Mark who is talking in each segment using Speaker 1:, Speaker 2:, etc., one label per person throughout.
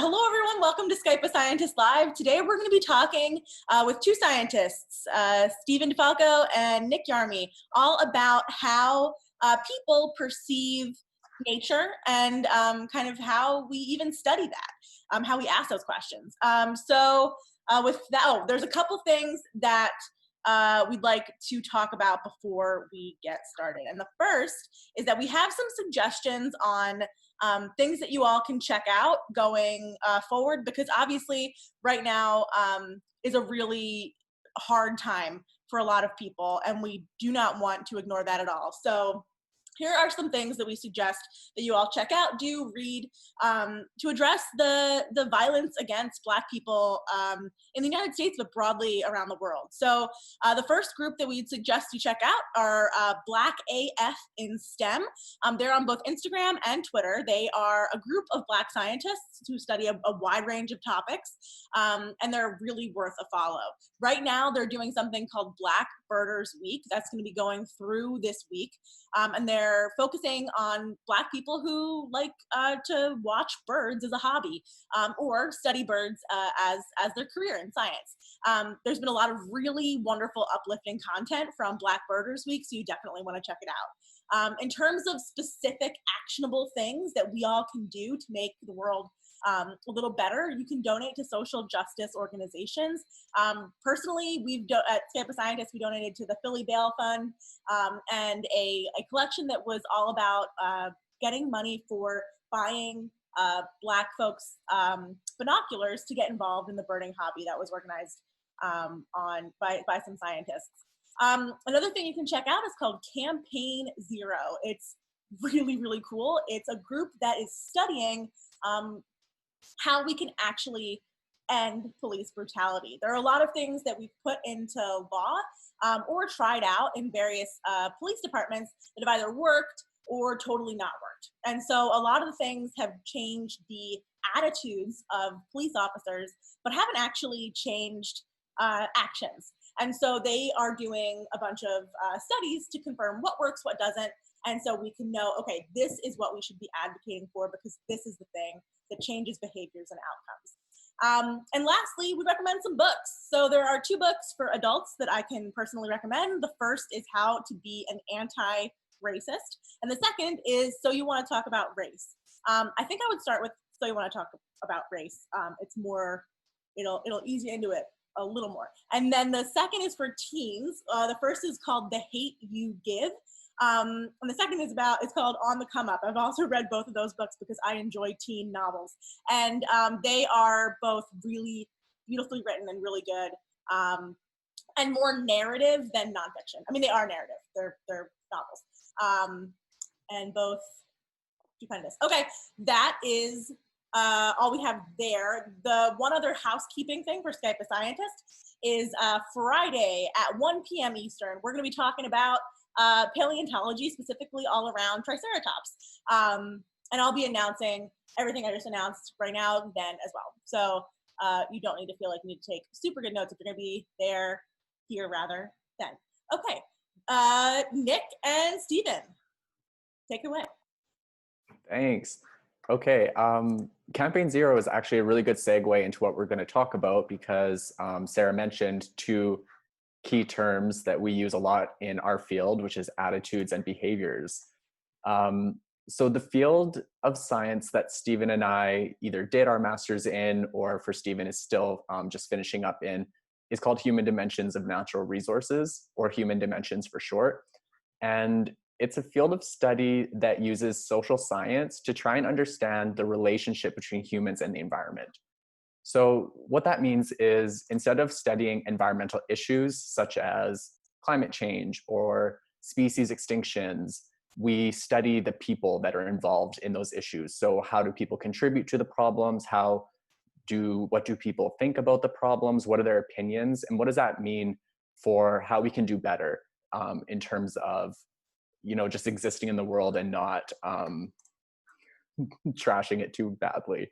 Speaker 1: Hello everyone, welcome to Skype a Scientist Live. Today we're going to be talking with two scientists, Steven DiFalco and Nick Yarmey, all about how people perceive nature and kind of how we even study that, how we ask those questions. With that, there's a couple things that we'd like to talk about before we get started. And the first is that we have some suggestions on things that you all can check out going forward, because obviously right now is a really hard time for a lot of people, and we do not want to ignore that at all. So here are some things that we suggest that you all check out, do read, to address the violence against Black people in the United States, but broadly around the world. So the first group that we'd suggest you check out are Black AF in STEM. They're on both Instagram and Twitter. They are a group of Black scientists who study a wide range of topics, and they're really worth a follow. Right now, they're doing something called Black Birders Week. That's going to be going through this week, and they're focusing on Black people who like to watch birds as a hobby, or study birds as their career in science. There's been a lot of really wonderful, uplifting content from Black Birders Week, so you definitely want to check it out. In terms of specific actionable things that we all can do to make the world a little better, you can donate to social justice organizations. Personally, at Skype a Scientist, we donated to the Philly Bail Fund, and a collection that was all about getting money for buying Black folks binoculars to get involved in the birding hobby that was organized by some scientists. Another thing you can check out is called Campaign Zero. It's really, really cool. It's a group that is studying how we can actually end police brutality. There are a lot of things that we've put into law or tried out in various police departments that have either worked or totally not worked. And so a lot of the things have changed the attitudes of police officers, but haven't actually changed actions. And so they are doing a bunch of studies to confirm what works, what doesn't. And so we can know, okay, this is what we should be advocating for, because this is the thing that changes behaviors and outcomes. And lastly, we recommend some books. So there are two books for adults that I can personally recommend. The first is How to Be an Anti-Racist. And the second is So You Want to Talk About Race. I think I would start with So You Want to Talk About Race. It's more, it'll ease you into it a little more. And then the second is for teens. The first is called The Hate You Give. And the second is it's called On the Come Up. I've also read both of those books because I enjoy teen novels. And they are both really beautifully written and really good, and more narrative than nonfiction. I mean, they are narrative. They're novels. And both stupendous. Okay, that is all we have there. The one other housekeeping thing for Skype a Scientist is Friday at 1 p.m. Eastern. We're going to be talking about paleontology, specifically all around Triceratops. And I'll be announcing everything I just announced right now then as well. So you don't need to feel like you need to take super good notes if you're going to be here rather then. Okay, Nick and Steven, take it away.
Speaker 2: Thanks. Okay, Campaign Zero is actually a really good segue into what we're going to talk about, because Sarah mentioned two key terms that we use a lot in our field, which is attitudes and behaviors. So the field of science that Steven and I either did our master's in, or for Steven is still just finishing up in, is called Human Dimensions of Natural Resources, or Human Dimensions for short. And it's a field of study that uses social science to try and understand the relationship between humans and the environment. So what that means is, instead of studying environmental issues such as climate change or species extinctions, we study the people that are involved in those issues. So how do people contribute to the problems? What do people think about the problems? What are their opinions? And what does that mean for how we can do better in terms of, just existing in the world and not trashing it too badly.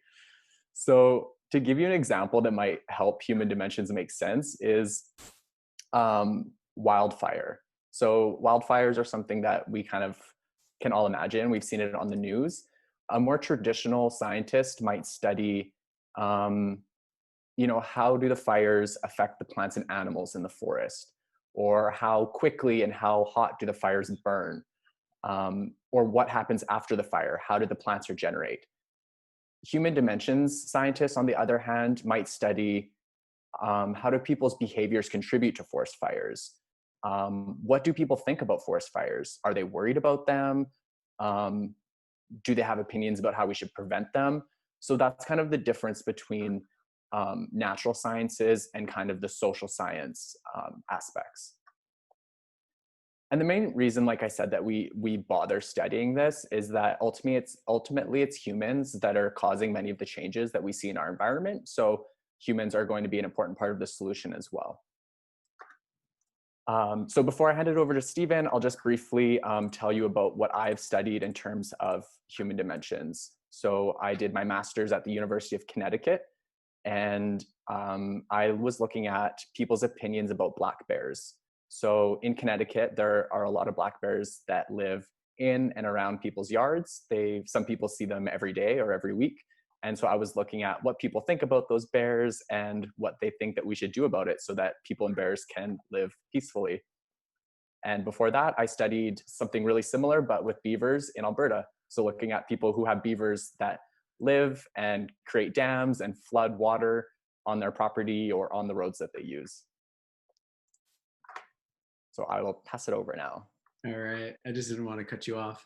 Speaker 2: So to give you an example that might help human dimensions make sense is wildfire. So wildfires are something that we kind of can all imagine. We've seen it on the news. A more traditional scientist might study You know, how do the fires affect the plants and animals in the forest? Or how quickly and how hot do the fires burn? Or what happens after the fire? How do the plants regenerate? Human dimensions scientists, on the other hand, might study how do people's behaviors contribute to forest fires? What do people think about forest fires? Are they worried about them? Do they have opinions about how we should prevent them? So that's kind of the difference between natural sciences and kind of the social science aspects. And the main reason, like I said, that we bother studying this is that ultimately it's humans that are causing many of the changes that we see in our environment. So humans are going to be an important part of the solution as well. So before I hand it over to Steven, I'll just briefly tell you about what I've studied in terms of human dimensions. So I did my master's at the University of Connecticut, and I was looking at people's opinions about black bears. So in Connecticut, there are a lot of black bears that live in and around people's yards. Some people see them every day or every week. And so I was looking at what people think about those bears and what they think that we should do about it so that people and bears can live peacefully. And before that, I studied something really similar, but with beavers in Alberta. So looking at people who have beavers that live and create dams and flood water on their property or on the roads that they use. So I will pass it over now.
Speaker 3: All right, I just didn't want to cut you off.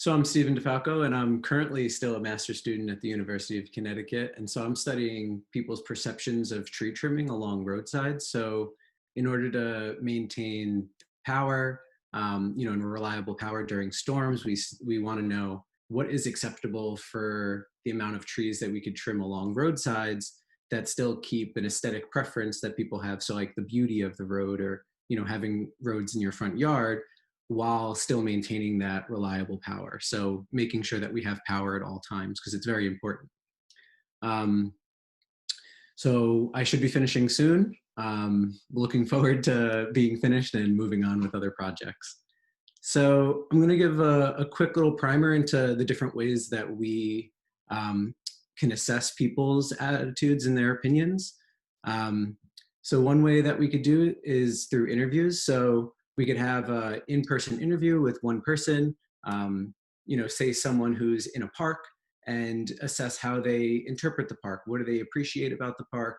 Speaker 3: So I'm Steven DiFalco, and I'm currently still a master's student at the University of Connecticut. And so I'm studying people's perceptions of tree trimming along roadsides. So in order to maintain power, and reliable power during storms, we want to know what is acceptable for the amount of trees that we could trim along roadsides that still keep an aesthetic preference that people have. So like the beauty of the road, or, having roads in your front yard, while still maintaining that reliable power. So making sure that we have power at all times, because it's very important. So I should be finishing soon. Looking forward to being finished and moving on with other projects. So I'm going to give a quick little primer into the different ways that we can assess people's attitudes and their opinions. So one way that we could do is through interviews. So we could have an in-person interview with one person, say someone who's in a park, and assess how they interpret the park. What do they appreciate about the park?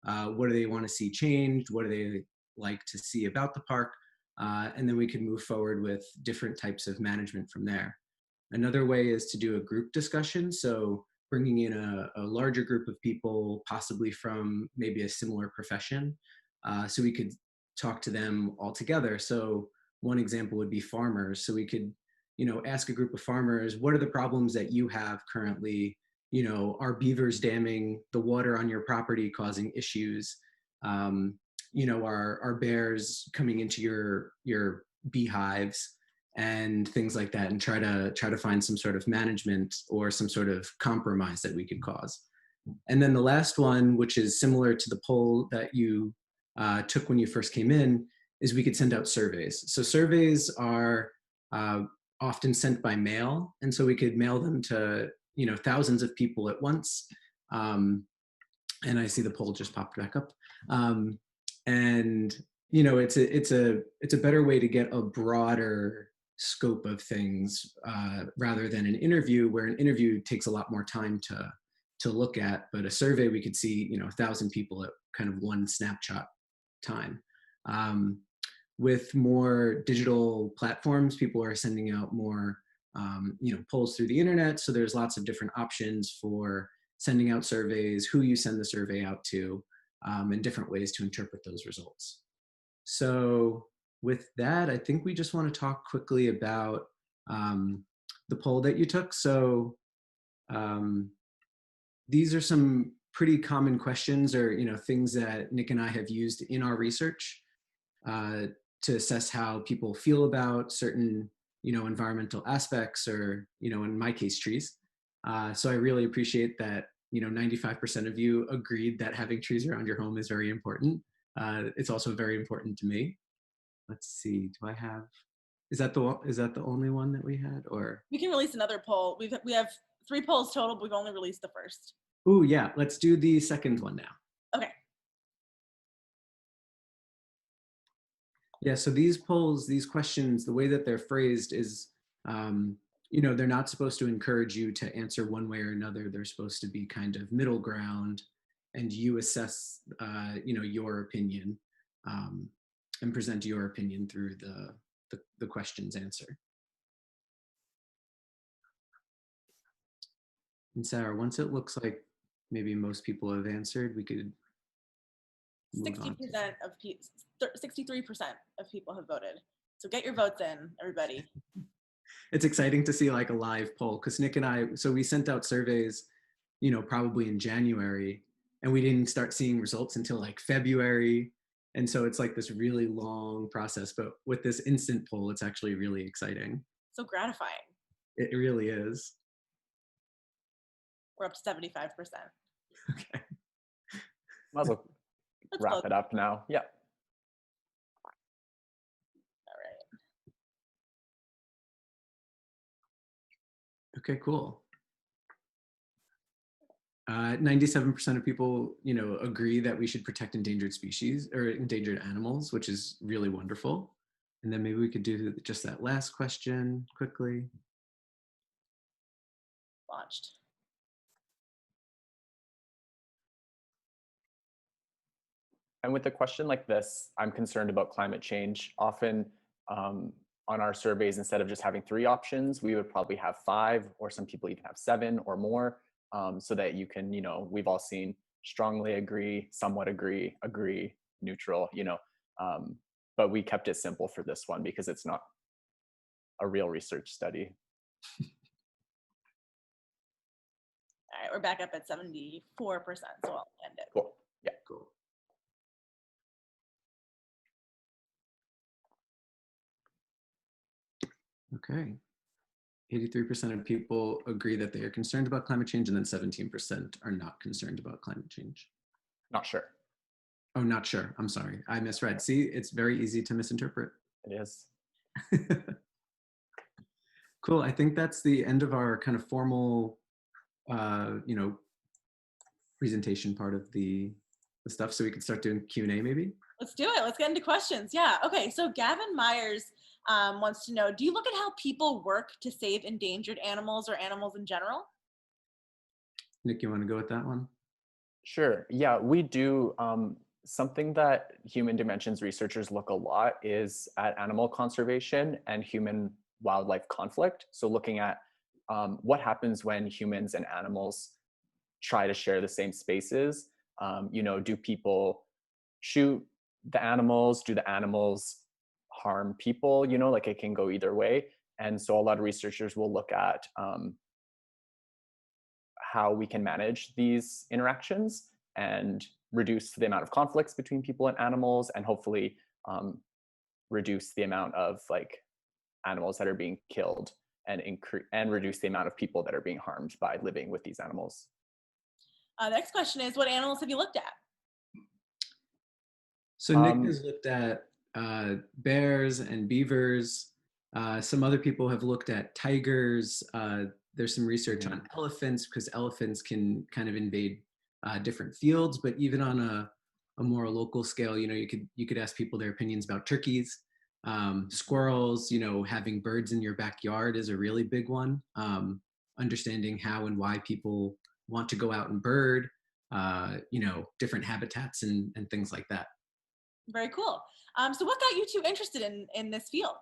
Speaker 3: What do they want to see changed? What do they like to see about the park? And then we can move forward with different types of management from there. Another way is to do a group discussion. So bringing in a larger group of people, possibly from maybe a similar profession, so we could talk to them all together. So one example would be farmers. So we could, ask a group of farmers, what are the problems that you have currently? Are beavers damming the water on your property, causing issues? Are bears coming into your beehives and things like that, and try to find some sort of management or some sort of compromise that we could cause. And then the last one, which is similar to the poll that you took when you first came in, is we could send out surveys. So surveys are often sent by mail, and so we could mail them to thousands of people at once. And I see the poll just popped back up. And it's a better way to get a broader scope of things rather than an interview, where an interview takes a lot more time to look at, but a survey we could see 1,000 people at kind of one snapshot time. With more digital platforms, people are sending out more polls through the internet, so there's lots of different options for sending out surveys, who you send the survey out to, and different ways to interpret those results. So with that, I think we just want to talk quickly about the poll that you took. So these are some pretty common questions, or things that Nick and I have used in our research to assess how people feel about certain environmental aspects, or in my case, trees. So I really appreciate that 95% of you agreed that having trees around your home is very important. It's also very important to me. Let's see, is that the only one that we had, or?
Speaker 1: We can release another poll. We have 3 polls total, but we've only released the first.
Speaker 3: Oh yeah, let's do the second one now.
Speaker 1: Okay.
Speaker 3: Yeah, so these polls, these questions, the way that they're phrased is, you know, they're not supposed to encourage you to answer one way or another. They're supposed to be kind of middle ground, and you assess, you know, your opinion and present your opinion through the question's answer. And Sarah, once it looks like maybe most people have answered, we could
Speaker 1: 60% of people, 63% of people have voted. So get your votes in, everybody.
Speaker 3: It's exciting to see like a live poll, because Nick and I, so we sent out surveys, you know, probably in January, and we didn't start seeing results until like February. And so it's like this really long process, but with this instant poll, it's actually really exciting.
Speaker 1: So gratifying.
Speaker 3: It really is.
Speaker 1: We're up to 75%.
Speaker 3: Okay.
Speaker 2: Might as well wrap it up now. Yeah.
Speaker 1: All right.
Speaker 3: Okay, cool. 97% of people, you know, agree that we should protect endangered species or endangered animals, which is really wonderful. And then maybe we could do just that last question quickly.
Speaker 1: Launched.
Speaker 2: And with a question like this, I'm concerned about climate change. Often on our surveys, instead of just having 3 options, we would probably have 5, or some people even have 7 or more, so that you can, you know, we've all seen strongly agree, somewhat agree, agree, neutral, you know, but we kept it simple for this one because it's not a real research study.
Speaker 1: All right, we're back up at 74%, so I'll end it.
Speaker 2: Cool. Yeah.
Speaker 3: Cool. Okay. 83% of people agree that they are concerned about climate change, and then 17% are not concerned about climate change.
Speaker 2: Not sure.
Speaker 3: Oh, not sure. I'm sorry. I misread. See, it's very easy to misinterpret.
Speaker 2: It is.
Speaker 3: Cool. I think that's the end of our kind of formal, you know, presentation part of the stuff. So we can start doing Q&A maybe.
Speaker 1: Let's do it. Let's get into questions. Yeah. Okay. So Gavin Myers wants to know, do you look at how people work to save endangered animals or animals in general?
Speaker 3: Nick, you want to go with that one?
Speaker 2: Sure. Yeah, we do. Something that Human Dimensions researchers look a lot is at animal conservation and human wildlife conflict. So looking at what happens when humans and animals try to share the same spaces. You know, do people shoot the animals? Do the animals harm people? You know, like it can go either way. And so a lot of researchers will look at how we can manage these interactions and reduce the amount of conflicts between people and animals, and hopefully reduce the amount of like animals that are being killed and reduce the amount of people that are being harmed by living with these animals.
Speaker 1: The next question is, what animals have you looked at?
Speaker 3: So Nick has looked at bears and beavers. Some other people have looked at tigers. There's some research on elephants, because elephants can kind of invade different fields, but even on a more local scale, you know, you could ask people their opinions about turkeys. Squirrels, you know, having birds in your backyard is a really big one. Understanding how and why people want to go out and bird, you know, different habitats and things like that.
Speaker 1: Very cool. So what got you two interested in this field?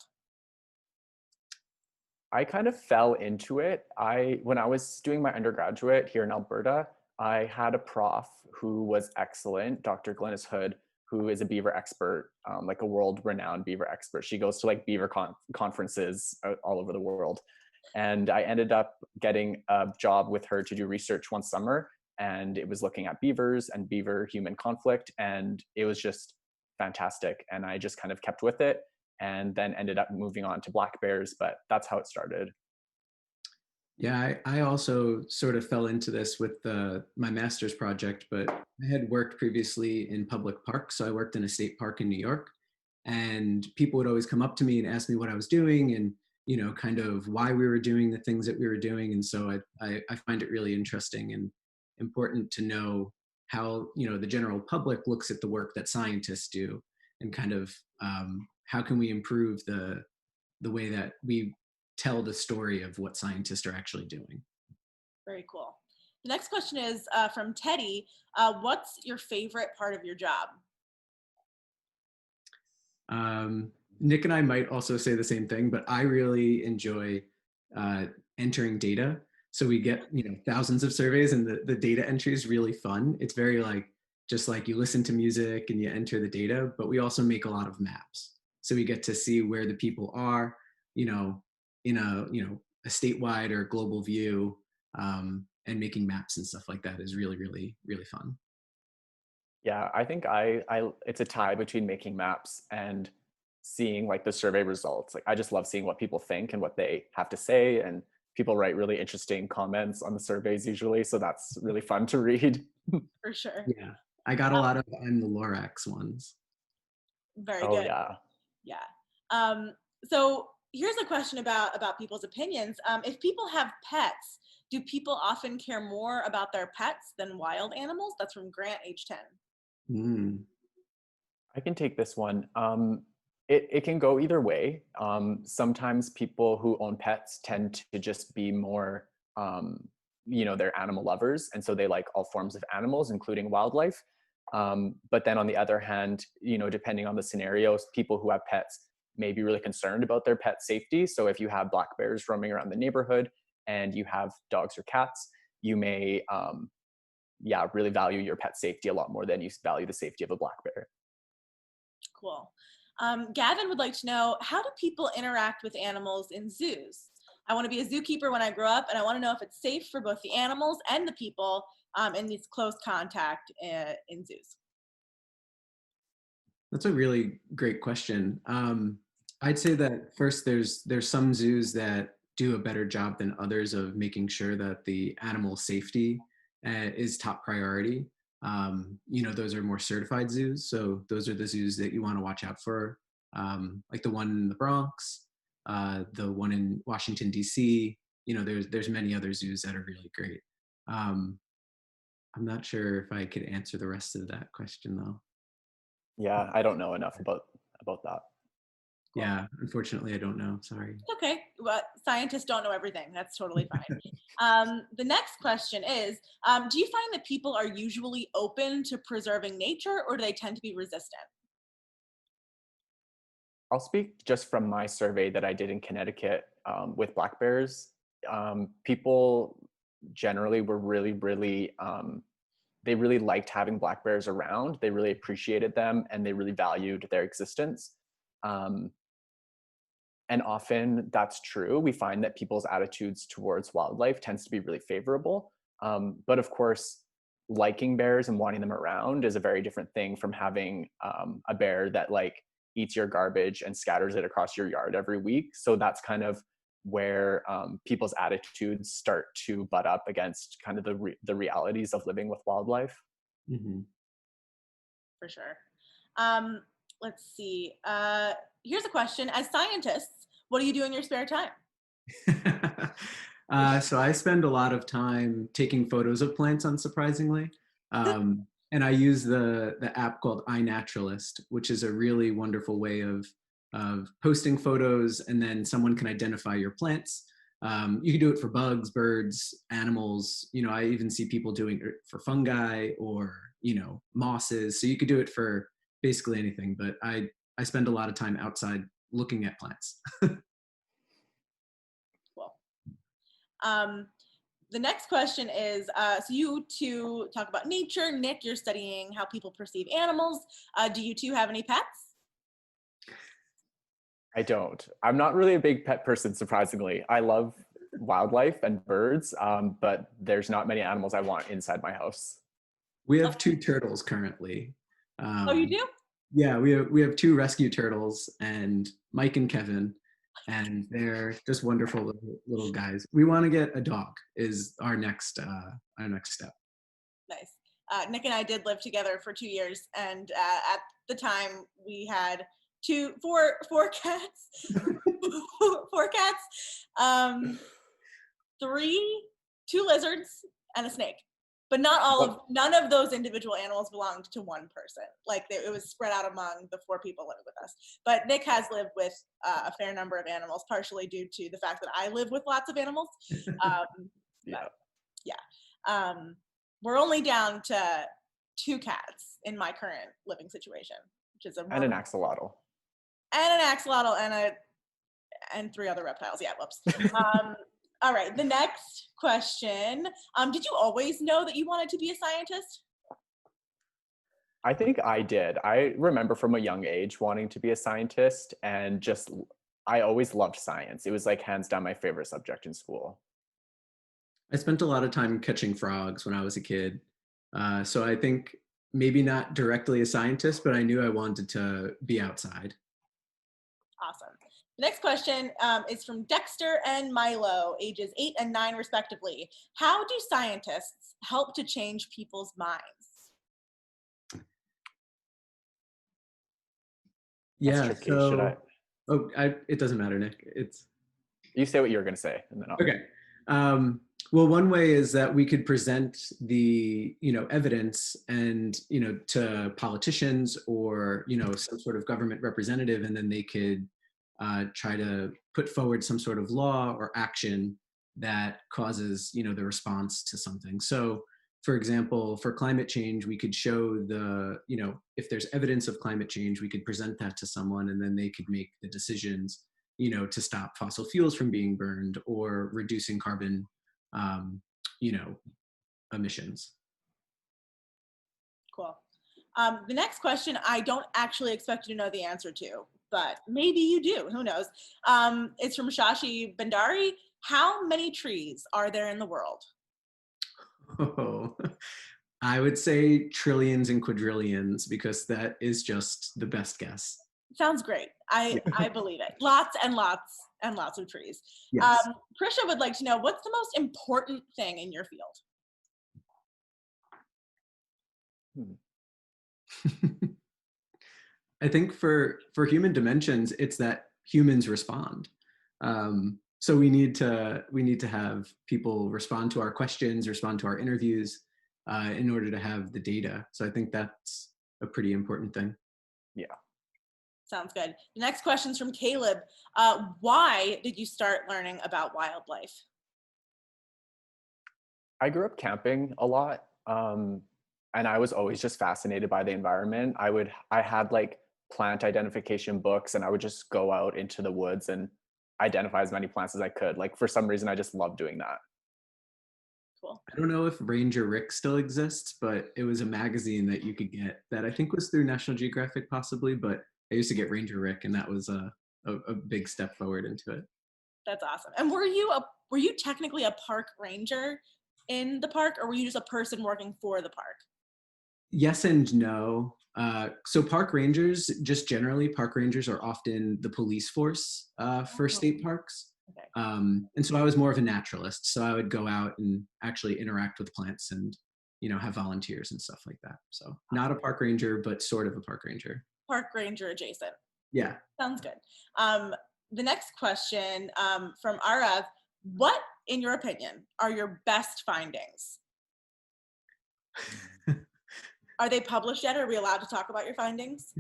Speaker 2: I kind of fell into it. When I was doing my undergraduate here in Alberta, I had a prof who was excellent, Dr. Glennis Hood, who is a beaver expert, like a world-renowned beaver expert. She goes to like beaver conferences all over the world. And I ended up getting a job with her to do research one summer, and it was looking at beavers and beaver-human conflict, and it was just fantastic. And I just kind of kept with it, and then ended up moving on to black bears, but that's how it started.
Speaker 3: Yeah, I also sort of fell into this with my master's project, but I had worked previously in public parks. So I worked in a state park in New York, and people would always come up to me and ask me what I was doing. And, kind of why we were doing the things that we were doing. And so I find it really interesting and important to know how, the general public looks at the work that scientists do, and kind of how can we improve the way that we tell the story of what scientists are actually doing.
Speaker 1: Very cool. The next question is from Teddy. What's your favorite part of your job?
Speaker 3: Nick and I might also say the same thing, but I really enjoy entering data. So we get, thousands of surveys, and the data entry is really fun. It's very just like you listen to music and you enter the data, but we also make a lot of maps. So we get to see where the people are, in a statewide or global view, and making maps and stuff like that is really, really, really fun.
Speaker 2: Yeah, I think it's a tie between making maps and seeing the survey results. I just love seeing what people think and what they have to say, and people write really interesting comments on the surveys usually, so that's really fun to read.
Speaker 1: For sure.
Speaker 3: Yeah, I got a lot of I'm the Lorax ones.
Speaker 1: Very
Speaker 2: Oh,
Speaker 1: good.
Speaker 2: yeah.
Speaker 1: Yeah. So here's a question about people's opinions. If people have pets, do people often care more about their pets than wild animals? That's from Grant, age 10.
Speaker 2: I can take this one. It can go either way. Sometimes people who own pets tend to just be more, they're animal lovers, and so they like all forms of animals, including wildlife. But then on the other hand, depending on the scenarios, people who have pets may be really concerned about their pet safety. So if you have black bears roaming around the neighborhood and you have dogs or cats, you may, really value your pet safety a lot more than you value the safety of a black bear.
Speaker 1: Cool. Gavin would like to know, how do people interact with animals in zoos? I want to be a zookeeper when I grow up, and I want to know if it's safe for both the animals and the people in this close contact in zoos.
Speaker 3: That's a really great question. I'd say that first, there's some zoos that do a better job than others of making sure that the animal safety is top priority. Those are more certified zoos. So those are the zoos that you want to watch out for, like the one in the Bronx, the one in Washington, D.C. There's many other zoos that are really great. I'm not sure if I could answer the rest of that question though.
Speaker 2: Yeah, I don't know enough about that.
Speaker 3: Yeah, unfortunately, I don't know. Sorry.
Speaker 1: Okay, well, scientists don't know everything. That's totally fine. The next question is, do you find that people are usually open to preserving nature, or do they tend to be resistant?
Speaker 2: I'll speak just from my survey that I did in Connecticut with black bears. People generally were really, really, they really liked having black bears around. They really appreciated them, and they really valued their existence. And often that's true. We find that people's attitudes towards wildlife tends to be really favorable. But of course, liking bears and wanting them around is a very different thing from having a bear that eats your garbage and scatters it across your yard every week. So that's kind of where people's attitudes start to butt up against kind of the realities of living with wildlife.
Speaker 3: Mm-hmm.
Speaker 1: For sure. Let's see. Here's a question. As scientists, what do you do in your spare time?
Speaker 3: So I spend a lot of time taking photos of plants, unsurprisingly. And I use the app called iNaturalist, which is a really wonderful way of posting photos, and then someone can identify your plants. You can do it for bugs, birds, animals. I even see people doing it for fungi or, mosses. So you could do it for basically anything, but I spend a lot of time outside looking at plants.
Speaker 1: Cool. The next question is, so you two talk about nature. Nick, you're studying how people perceive animals. Do you two have any pets?
Speaker 2: I don't. I'm not really a big pet person, surprisingly. I love wildlife and birds, but there's not many animals I want inside my house.
Speaker 3: We have 2 turtles currently.
Speaker 1: Oh, you do?
Speaker 3: Yeah, we have 2 rescue turtles, and Mike and Kevin, and they're just wonderful little guys. We want to get a dog is our next step.
Speaker 1: Nice. Nick and I did live together for 2 years, and at the time we had four cats. 4 cats, 2 lizards, and a snake. But none of those individual animals belonged to one person. Like it was spread out among the 4 people living with us. But Nick has lived with a fair number of animals, partially due to the fact that I live with lots of animals.
Speaker 2: Yeah.
Speaker 1: We're only down to 2 cats in my current living situation, which is
Speaker 2: And an axolotl.
Speaker 1: And an axolotl and 3 other reptiles. Yeah, whoops. All right, the next question. Did you always know that you wanted to be a scientist?
Speaker 2: I think I did. I remember from a young age wanting to be a scientist, and I always loved science. It was like hands down my favorite subject in school.
Speaker 3: I spent a lot of time catching frogs when I was a kid. So I think maybe not directly a scientist, but I knew I wanted to be outside.
Speaker 1: Awesome. The next question is from Dexter and Milo, ages 8 and 9 respectively. How do scientists help to change people's minds?
Speaker 2: That's tricky. Should I?
Speaker 3: Oh, it doesn't matter, Nick.
Speaker 2: You say what you were going to say, and then I'll.
Speaker 3: Okay. Well, one way is that we could present the, evidence and, to politicians or, some sort of government representative, and then they could try to put forward some sort of law or action that causes, the response to something. So, for example, for climate change, we could show if there's evidence of climate change, we could present that to someone, and then they could make the decisions, to stop fossil fuels from being burned or reducing carbon, emissions.
Speaker 1: Cool. The next question, I don't actually expect you to know the answer to, but maybe you do, who knows? It's from Shashi Bandari. How many trees are there in the world?
Speaker 3: Oh, I would say trillions and quadrillions, because that is just the best guess.
Speaker 1: Sounds great. I believe it. Lots and lots and lots of trees.
Speaker 3: Yes.
Speaker 1: Prisha would like to know, what's the most important thing in your field?
Speaker 3: I think for human dimensions, it's that humans respond. So we need to have people respond to our questions, respond to our interviews, in order to have the data. So I think that's a pretty important thing.
Speaker 2: Yeah.
Speaker 1: Sounds good. The next question is from Caleb. Why did you start learning about wildlife?
Speaker 2: I grew up camping a lot, and I was always just fascinated by the environment. I had like plant identification books, and I would just go out into the woods and identify as many plants as I could. Like, for some reason, I just loved doing that.
Speaker 1: Cool.
Speaker 3: I don't know if Ranger Rick still exists, but it was a magazine that you could get that I think was through National Geographic possibly, but I used to get Ranger Rick, and that was a big step forward into it.
Speaker 1: That's awesome. And were you technically a park ranger in the park, or were you just a person working for the park?
Speaker 3: Yes and no. So park rangers, just generally, park rangers are often the police force for state parks.
Speaker 1: Okay.
Speaker 3: And so I was more of a naturalist. So I would go out and actually interact with plants and, have volunteers and stuff like that. So not a park ranger, but sort of a park ranger.
Speaker 1: Park ranger adjacent.
Speaker 3: Yeah.
Speaker 1: Sounds good. The next question from Arav, what, in your opinion, are your best findings? Are they published yet? Are we allowed to talk about your findings?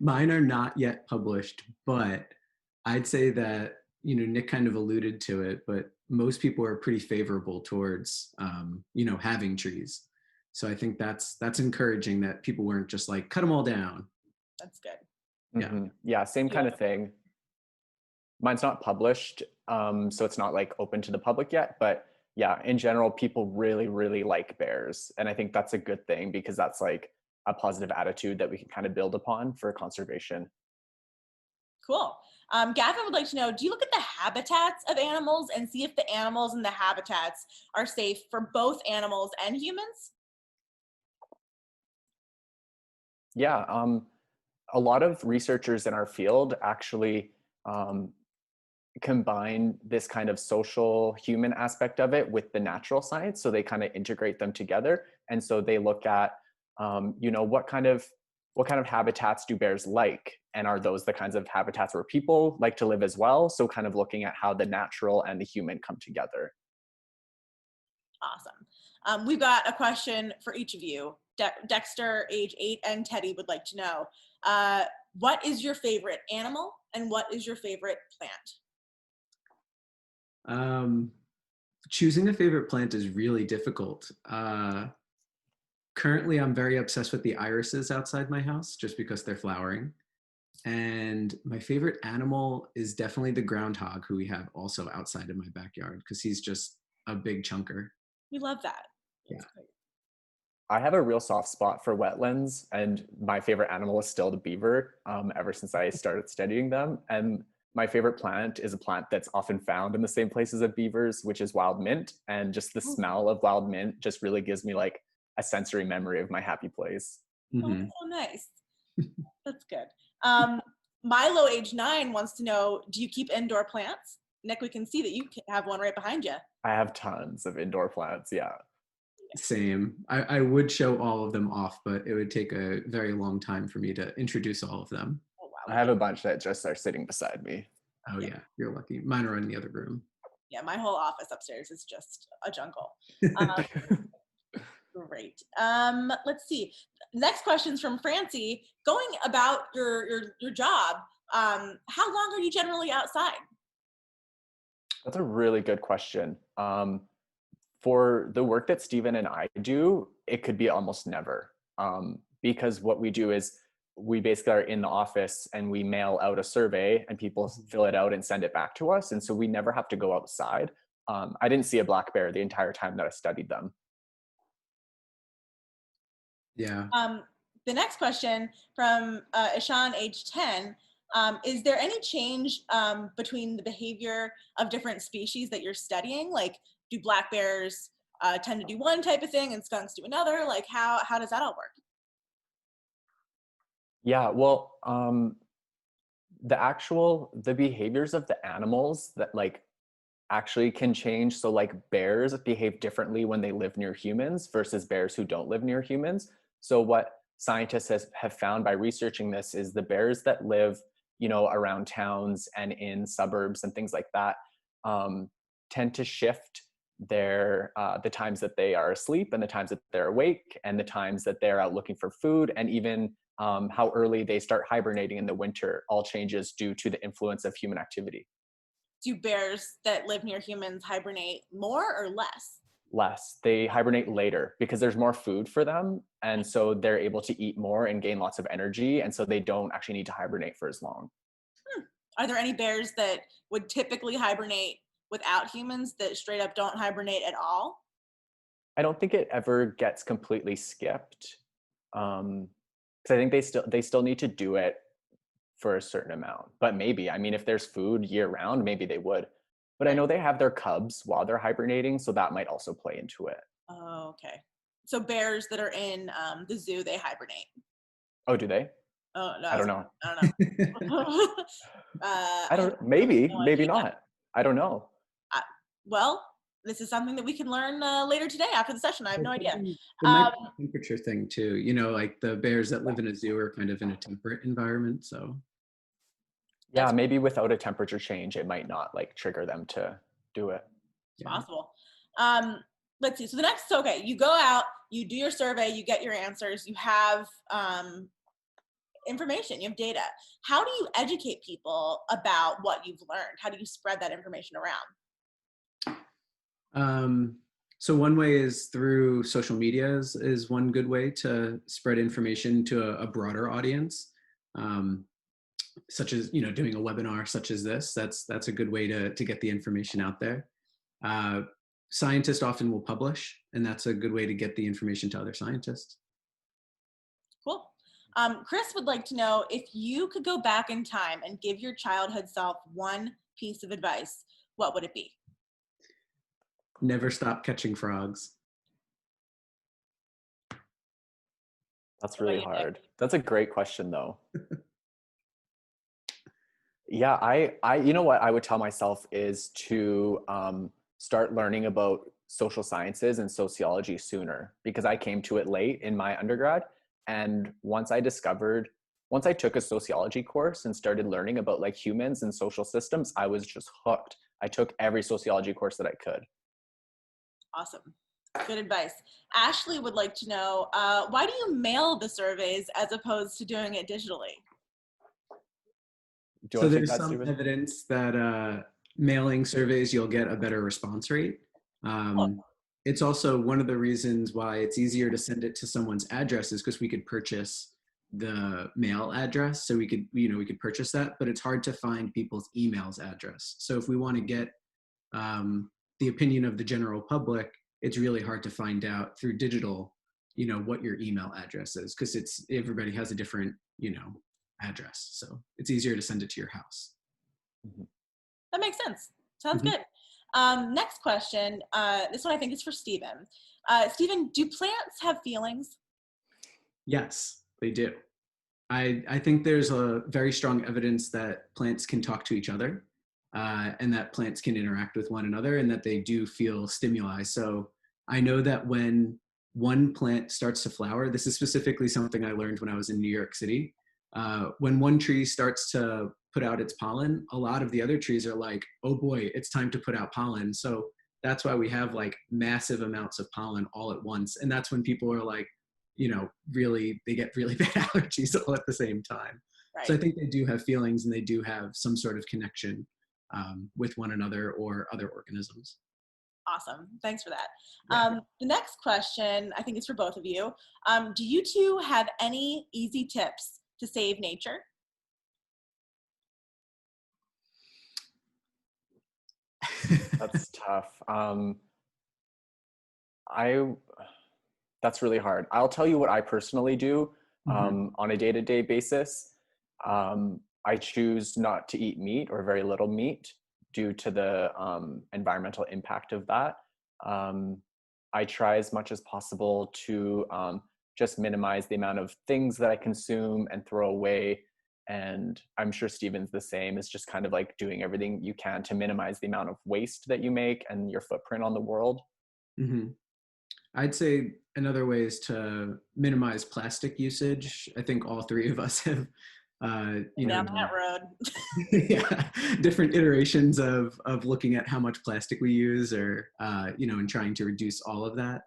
Speaker 3: Mine are not yet published, but I'd say that, Nick kind of alluded to it, but most people are pretty favorable towards, having trees. So I think that's encouraging that people weren't just like, cut them all down.
Speaker 1: That's good.
Speaker 3: Yeah.
Speaker 2: Mm-hmm. Yeah, same kind of thing. Mine's not published, so it's not like open to the public yet, but yeah, in general, people really, really like bears. And I think that's a good thing, because that's like a positive attitude that we can kind of build upon for conservation.
Speaker 1: Cool. Gavin would like to know, do you look at the habitats of animals and see if the animals in the habitats are safe for both animals and humans?
Speaker 2: Yeah, a lot of researchers in our field actually combine this kind of social human aspect of it with the natural science. So they kind of integrate them together. And so they look at, what kind of what kind of habitats do bears like? And are those the kinds of habitats where people like to live as well? So kind of looking at how the natural and the human come together.
Speaker 1: Awesome. We've got a question for each of you. Dexter, age 8, and Teddy would like to know, what is your favorite animal and what is your favorite plant?
Speaker 3: Choosing a favorite plant is really difficult. Currently, I'm very obsessed with the irises outside my house just because they're flowering. And my favorite animal is definitely the groundhog, who we have also outside of my backyard because he's just a big chunker.
Speaker 1: We love that.
Speaker 3: Yeah.
Speaker 2: I have a real soft spot for wetlands, and my favorite animal is still the beaver, ever since I started studying them. And my favorite plant is a plant that's often found in the same places as beavers, which is wild mint. And just the smell of wild mint just really gives me like a sensory memory of my happy place.
Speaker 1: Oh, that's so nice. That's good. Milo, age 9, wants to know, do you keep indoor plants? Nick, we can see that you have one right behind you.
Speaker 2: I have tons of indoor plants, yeah.
Speaker 3: Same. I would show all of them off, but it would take a very long time for me to introduce all of them.
Speaker 1: Oh, wow.
Speaker 2: I have a bunch that just are sitting beside me.
Speaker 3: Oh yeah, you're lucky. Mine are in the other room.
Speaker 1: Yeah, my whole office upstairs is just a jungle. Great. Let's see. Next question's from Francie. Going about your job, how long are you generally outside?
Speaker 2: That's a really good question. For the work that Steven and I do, it could be almost never. Because what we do is we basically are in the office and we mail out a survey and people fill it out and send it back to us. And so we never have to go outside. I didn't see a black bear the entire time that I studied them.
Speaker 3: Yeah.
Speaker 1: The next question from Ishan, age 10, is there any change between the behavior of different species that you're studying? Like, do black bears tend to do one type of thing and skunks do another? Like, how does that all work?
Speaker 2: Yeah, well, the behaviors of the animals that like actually can change. So like bears behave differently when they live near humans versus bears who don't live near humans. So what scientists have found by researching this is the bears that live, around towns and in suburbs and things like that, tend to shift their the times that they are asleep and the times that they're awake and the times that they're out looking for food, and even how early they start hibernating in the winter all changes due to the influence of human activity.
Speaker 1: Do bears that live near humans hibernate more or less?
Speaker 2: Less. They hibernate later because there's more food for them, and so they're able to eat more and gain lots of energy, and so they don't actually need to hibernate for as long.
Speaker 1: Are there any bears that would typically hibernate without humans that straight up don't hibernate at all?
Speaker 2: I don't think it ever gets completely skipped, because I think they still need to do it for a certain amount. But maybe, I mean, if there's food year round, maybe they would. But I know they have their cubs while they're hibernating, so that might also play into it.
Speaker 1: Oh, okay. So bears that are in the zoo, they hibernate.
Speaker 2: Oh, do they?
Speaker 1: Oh no,
Speaker 2: I don't know.
Speaker 1: I don't know.
Speaker 2: Maybe not. I don't know.
Speaker 1: Well, this is something that we can learn later today after the session. I have no idea.
Speaker 3: It might be a temperature thing too. Like the bears that live in a zoo are kind of in a temperate environment, so.
Speaker 2: Yeah, maybe without a temperature change, it might not like trigger them to do it.
Speaker 1: It's possible. Let's see. So the next, okay, you go out, you do your survey, you get your answers, you have information, you have data. How do you educate people about what you've learned? How do you spread that information around?
Speaker 3: So one way is through social media is one good way to spread information to a broader audience. Such as doing a webinar such as this. That's a good way to get the information out there. Scientists often will publish, and that's a good way to get the information to other scientists.
Speaker 1: Cool. Chris would like to know, if you could go back in time and give your childhood self one piece of advice, what would it be?
Speaker 3: Never stop catching frogs.
Speaker 2: That's really hard. That's a great question though. Yeah, I you know what I would tell myself is to start learning about social sciences and sociology sooner, because I came to it late in my undergrad. And once I took a sociology course and started learning about like humans and social systems, I was just hooked. I took every sociology course that I could.
Speaker 1: Awesome. Good advice. Ashley would like to know, why do you mail the surveys as opposed to doing it digitally?
Speaker 3: So there's some evidence that mailing surveys, you'll get a better response rate. It's also one of the reasons why it's easier to send it to someone's address is because we could purchase the mail address. So we could purchase that, but it's hard to find people's emails address. So if we want to get the opinion of the general public, it's really hard to find out through digital, what your email address is, because everybody has a different, address. So it's easier to send it to your house.
Speaker 1: That makes sense. Sounds good. Next question. This one I think is for Steven. Steven, do plants have feelings?
Speaker 3: Yes, they do. I think there's a very strong evidence that plants can talk to each other, and that plants can interact with one another, and that they do feel stimuli. So I know that when one plant starts to flower, this is specifically something I learned when I was in New York City. When one tree starts to put out its pollen, a lot of the other trees are like, oh boy, it's time to put out pollen. So that's why we have like massive amounts of pollen all at once. And that's when people are like, they get really bad allergies all at the same time. Right. So I think they do have feelings, and they do have some sort of connection with one another or other organisms.
Speaker 1: Awesome. Thanks for that. Yeah. The next question, I think it's for both of you. Do you two have any easy tips to save nature?
Speaker 2: That's tough. That's really hard. I'll tell you what I personally do on a day-to-day basis. I choose not to eat meat or very little meat due to the environmental impact of that. I try as much as possible to just minimize the amount of things that I consume and throw away. And I'm sure Steven's the same. It's just kind of like doing everything you can to minimize the amount of waste that you make and your footprint on the world.
Speaker 3: I'd say another way is to minimize plastic usage. I think all three of us have,
Speaker 1: down that road.
Speaker 3: Yeah, different iterations of looking at how much plastic we use, or and trying to reduce all of that.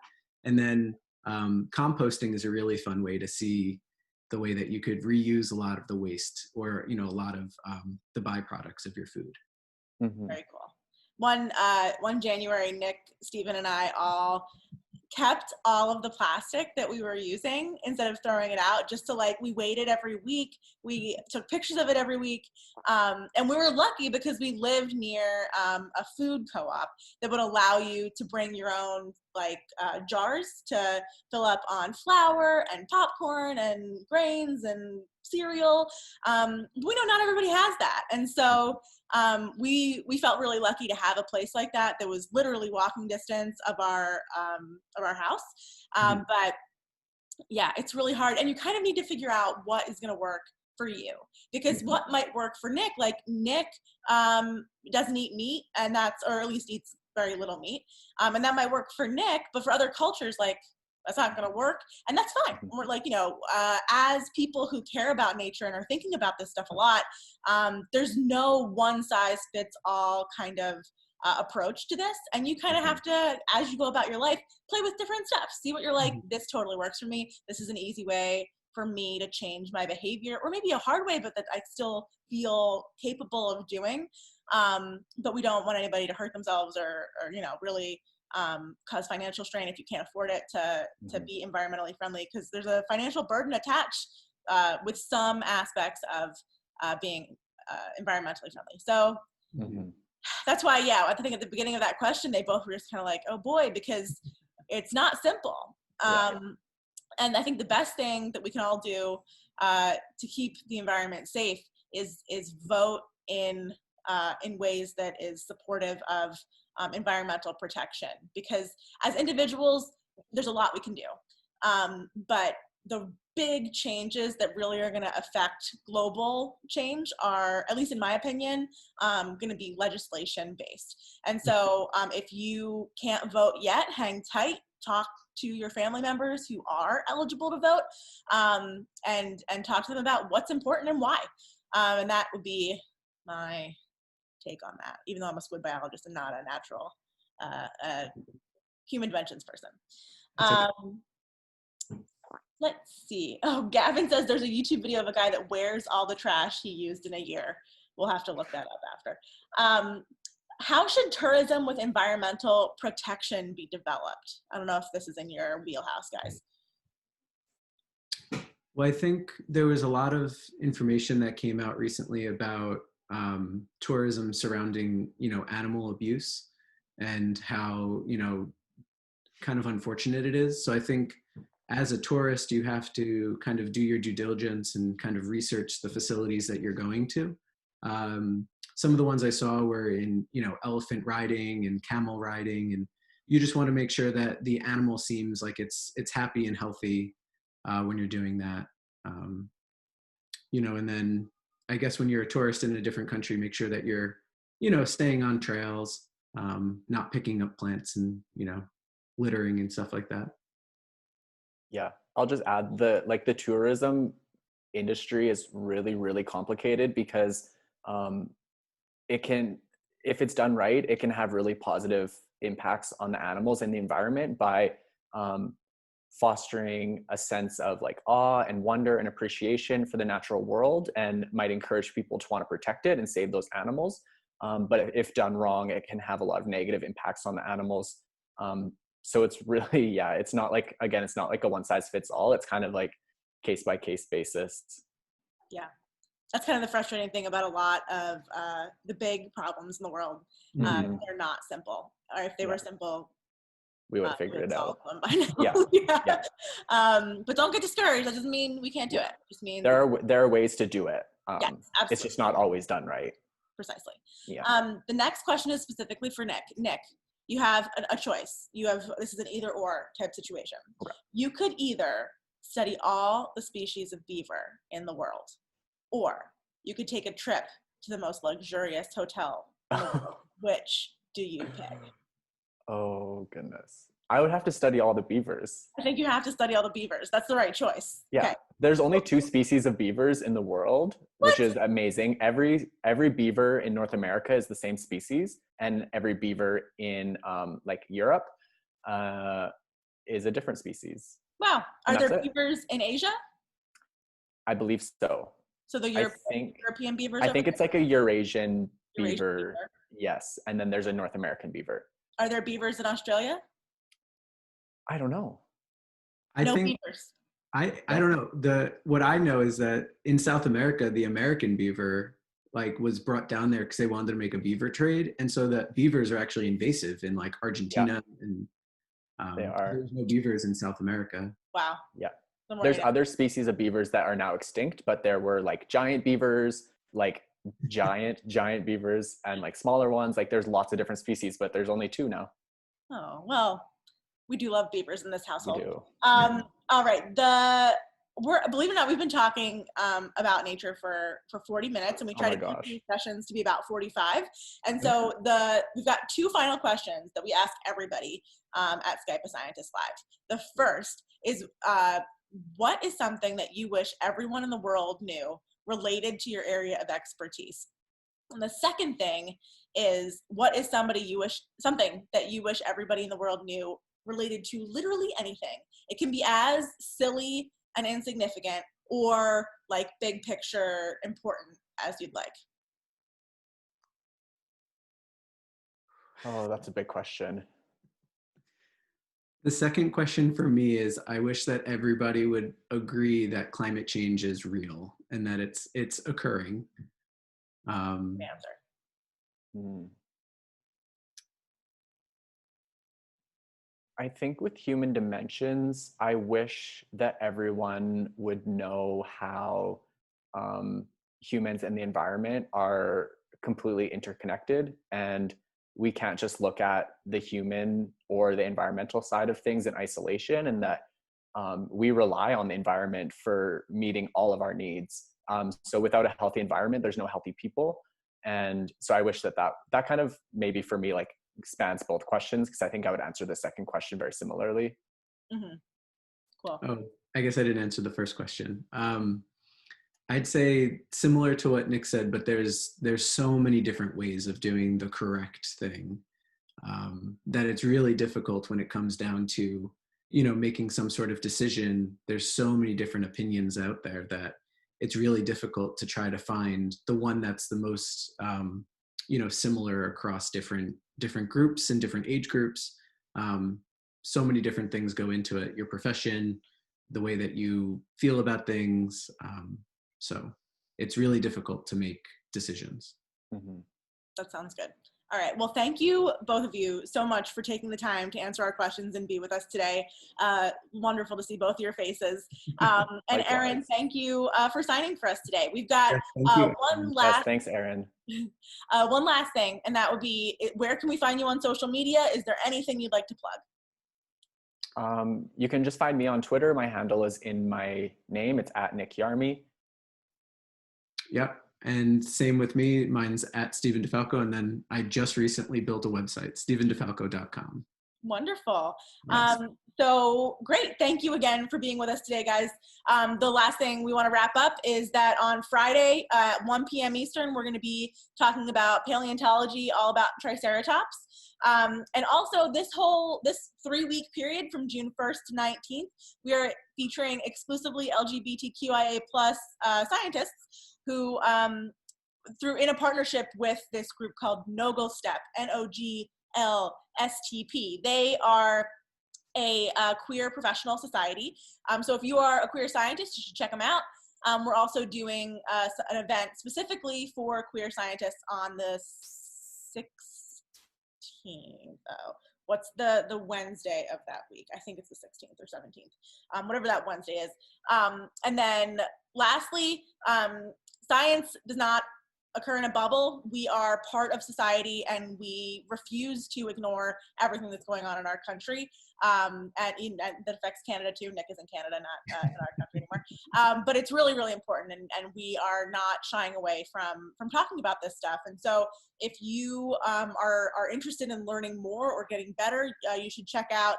Speaker 3: And then composting is a really fun way to see the way that you could reuse a lot of the waste, or a lot of the byproducts of your food.
Speaker 1: Very cool. One January, Nick, Steven, and I all kept all of the plastic that we were using instead of throwing it out, just to we weighed it every week. We took pictures of it every week. And we were lucky because we lived near a food co-op that would allow you to bring your own jars to fill up on flour and popcorn and grains and cereal. We know not everybody has that. And so we felt really lucky to have a place like that was literally walking distance of our house. But yeah, it's really hard, and you kind of need to figure out what is going to work for you, because what might work for Nick, Nick doesn't eat meat, and or at least eats very little meat, and that might work for Nick, but for other cultures, that's not going to work, and that's fine. We're as people who care about nature and are thinking about this stuff a lot, there's no one size fits all kind of approach to this, and you kind of have to, as you go about your life, play with different stuff, see what you're this totally works for me, this is an easy way for me to change my behavior, or maybe a hard way, but that I still feel capable of doing, but we don't want anybody to hurt themselves or really cause financial strain if you can't afford it to be environmentally friendly, because there's a financial burden attached with some aspects of being environmentally friendly. So that's why, I think at the beginning of that question, they both were just kind of oh boy, because it's not simple. And I think the best thing that we can all do to keep the environment safe is vote in ways that is supportive of environmental protection, because as individuals, there's a lot we can do. But the big changes that really are going to affect global change are, at least in my opinion, going to be legislation based. And so if you can't vote yet, hang tight, talk to your family members who are eligible to vote, and talk to them about what's important and why. And that would be my take on that, even though I'm a squid biologist and not a natural human dimensions person. Let's see. Oh, Gavin says there's a YouTube video of a guy that wears all the trash he used in a year. We'll have to look that up after. How should tourism with environmental protection be developed? I don't know if this is in your wheelhouse, guys.
Speaker 3: Well, I think there was a lot of information that came out recently about tourism surrounding, animal abuse and how, kind of unfortunate it is. So I think as a tourist, you have to kind of do your due diligence and kind of research the facilities that you're going to. Some of the ones I saw were in, elephant riding and camel riding, and you just want to make sure that the animal seems like it's happy and healthy when you're doing that. And then I guess when you're a tourist in a different country, make sure that you're, staying on trails, not picking up plants and, littering and stuff like that.
Speaker 2: Yeah, I'll just add the tourism industry is really, really complicated because it can, if it's done right, it can have really positive impacts on the animals and the environment by fostering a sense of like awe and wonder and appreciation for the natural world, and might encourage people to want to protect it and save those animals. But if done wrong, it can have a lot of negative impacts on the animals. So it's really, it's not like, again, it's not like a one size fits all. It's kind of like case by case basis. Yeah.
Speaker 1: That's kind of the frustrating thing about a lot of the big problems in the world. They're not simple. Or if they were simple,
Speaker 2: we would have figured it out.
Speaker 1: By now. But don't get discouraged. That doesn't mean we can't do it. It just means
Speaker 2: there are ways to do it.
Speaker 1: Yes, absolutely.
Speaker 2: It's just not always done right.
Speaker 1: Precisely.
Speaker 2: Yeah.
Speaker 1: The next question is specifically for Nick. Nick, you have a choice. This is an either or type situation.
Speaker 2: Okay.
Speaker 1: You could either study all the species of beaver in the world, or you could take a trip to the most luxurious hotel in the world. Which do you pick?
Speaker 2: Oh, goodness. I would have to study all the beavers.
Speaker 1: I think you have to study all the beavers. That's the right choice.
Speaker 2: Yeah. Okay. There's only 2 species of beavers in the world, which is amazing. Every beaver in North America is the same species, and every beaver in Europe is a different species.
Speaker 1: Wow. Are there beavers in Asia?
Speaker 2: I believe so.
Speaker 1: So the European beavers?
Speaker 2: I think it's like a Eurasian beaver. Yes. And then there's a North American beaver.
Speaker 1: Are there beavers in Australia?
Speaker 2: I don't know.
Speaker 3: I think
Speaker 1: beavers.
Speaker 3: I don't know. What I know is that in South America, the American beaver was brought down there because they wanted to make a beaver trade, and so that beavers are actually invasive in Argentina, and
Speaker 2: they are.
Speaker 3: There's no beavers in South America.
Speaker 1: Wow.
Speaker 2: Yeah. There's other species of beavers that are now extinct, but there were giant beavers, giant beavers, and smaller ones. There's lots of different species, but there's only 2 now.
Speaker 1: Oh, well, we do love beavers in this household.
Speaker 2: We do.
Speaker 1: All right. Believe it or not, we've been talking about nature for 40 minutes, and we try to keep these sessions to be about 45. And so we've got 2 final questions that we ask everybody at Skype a Scientist Live. The first is, what is something that you wish everyone in the world knew related to your area of expertise? And the second thing is, what is something that you wish everybody in the world knew related to literally anything? It can be as silly and insignificant, or big picture important as you'd like.
Speaker 2: Oh, that's a big question.
Speaker 3: The second question for me is, I wish that everybody would agree that climate change is real and that it's occurring.
Speaker 1: Answer.
Speaker 2: I think with human dimensions, I wish that everyone would know how humans and the environment are completely interconnected, and we can't just look at the human or the environmental side of things in isolation, and that we rely on the environment for meeting all of our needs. So without a healthy environment, there's no healthy people. And so I wish that kind of maybe for me expands both questions, because I think I would answer the second question very similarly.
Speaker 1: Mm-hmm. Cool.
Speaker 3: Oh, I guess I didn't answer the first question. I'd say similar to what Nick said, but there's so many different ways of doing the correct thing, that it's really difficult when it comes down to, making some sort of decision. There's so many different opinions out there that it's really difficult to try to find the one that's the most, similar across different groups and different age groups. So many different things go into it, your profession, the way that you feel about things. So it's really difficult to make decisions.
Speaker 2: Mm-hmm.
Speaker 1: That sounds good. All right. Well, thank you, both of you, so much for taking the time to answer our questions and be with us today. Wonderful to see both of your faces. And Aaron, thank you for signing for us today. We've got one last.
Speaker 2: Yes, thanks, Aaron.
Speaker 1: One last thing, and that would be, where can we find you on social media? Is there anything you'd like to plug?
Speaker 2: You can just find me on Twitter. My handle is in my name. It's at Nick Yarmey.
Speaker 3: Yep. And same with me. Mine's at Steven DiFalco. And then I just recently built a website, stevendifalco.com.
Speaker 1: Wonderful.
Speaker 3: Nice.
Speaker 1: So great. Thank you again for being with us today, guys. The last thing we want to wrap up is that on Friday at 1 p.m. Eastern, we're going to be talking about paleontology, all about Triceratops. And also this 3-week period from June 1st to 19th, we are featuring exclusively LGBTQIA+ scientists who, in a partnership with this group called NOGLSTP, NOGLSTP. They are a queer professional society. So if you are a queer scientist, you should check them out. We're also doing an event specifically for queer scientists on the 16th. What's the Wednesday of that week? I think it's the 16th or 17th, whatever that Wednesday is. And then lastly, science does not occur in a bubble. We are part of society, and we refuse to ignore everything that's going on in our country. And that affects Canada too. Nick is in Canada, not in our country anymore. But it's really, really important, and we are not shying away from talking about this stuff. And so if you are interested in learning more or getting better, you should check out,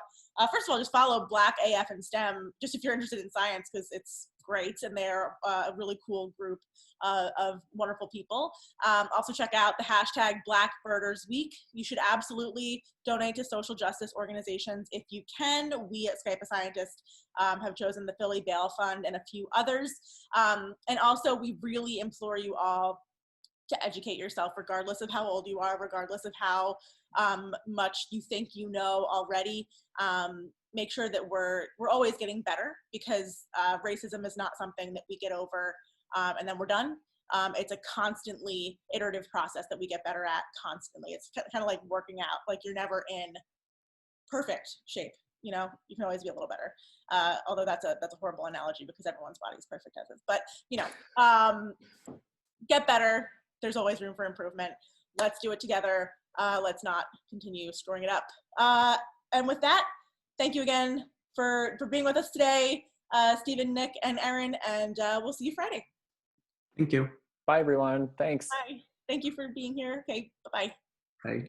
Speaker 1: first of all, just follow Black AF and STEM, just if you're interested in science, because it's great, and they're a really cool group of wonderful people. Also check out the hashtag Black Birders Week. You should absolutely donate to social justice organizations if you can. We at Skype a Scientist have chosen the Philly Bail Fund and a few others. And also we really implore you all to educate yourself, regardless of how old you are, regardless of how much you think you know already. Make sure that we're always getting better, because racism is not something that we get over and then we're done. It's a constantly iterative process that we get better at constantly. It's kind of like working out. Like, you're never in perfect shape. You can always be a little better. Although that's a horrible analogy, because everyone's body is perfect as is. But get better. There's always room for improvement. Let's do it together. Let's not continue screwing it up. And with that, thank you again for being with us today, Steven, Nick, and Aaron, and we'll see you Friday.
Speaker 3: Thank you.
Speaker 2: Bye, everyone. Thanks.
Speaker 1: Bye. Thank you for being here. Okay, bye-bye.
Speaker 3: Bye.